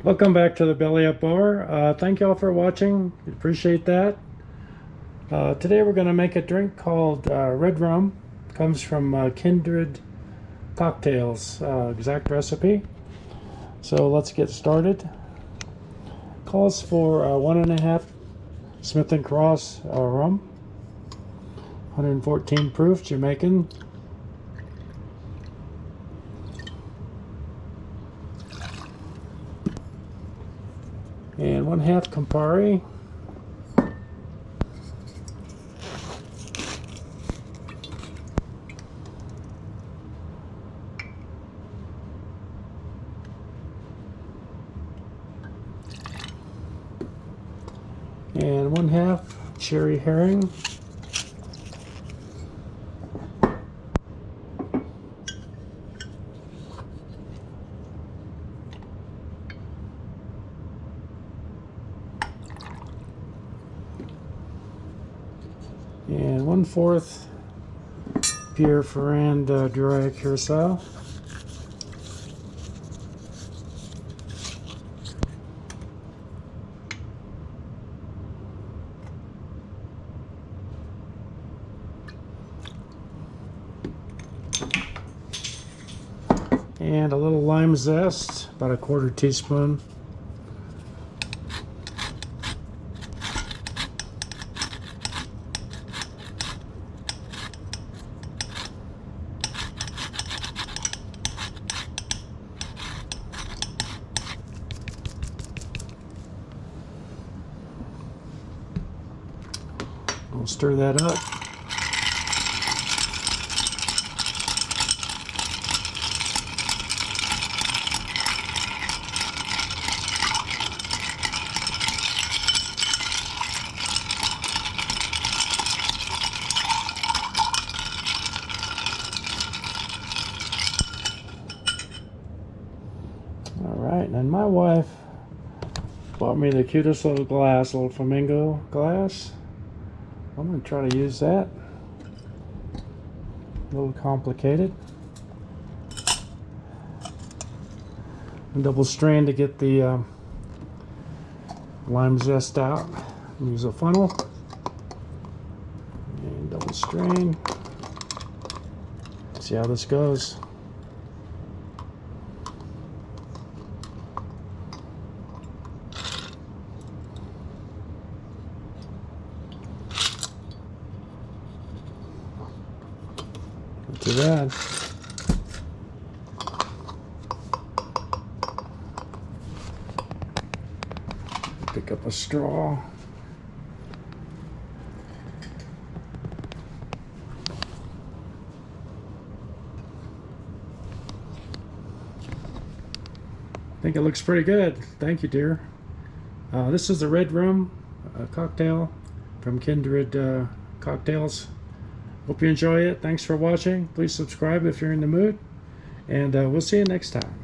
Welcome back to the Belly Up Bar. Thank you all for watching. Appreciate that. Today we're going to make a drink called red rum. Comes from Kindred Cocktails, exact recipe. So let's get started. Calls for 1.5 Smith & Cross rum, 114 proof Jamaican. And 1/2 Campari. And 1/2 cherry herring. And 1/4 Pierre Ferrand dry curacao. And a little lime zest, about 1/4 teaspoon. We'll stir that up. Alright, and my wife bought me the cutest little glass, little flamingo glass. I'm going to try to use that. A little complicated. Double strain to get the lime zest out. Use a funnel. And double strain. See how this goes. Not too bad. Pick up a straw. I think it looks pretty good. Thank you, dear. This is the red rum cocktail from Kindred Cocktails. Hope you enjoy it. Thanks for watching. Please subscribe if you're in the mood. And we'll see you next time.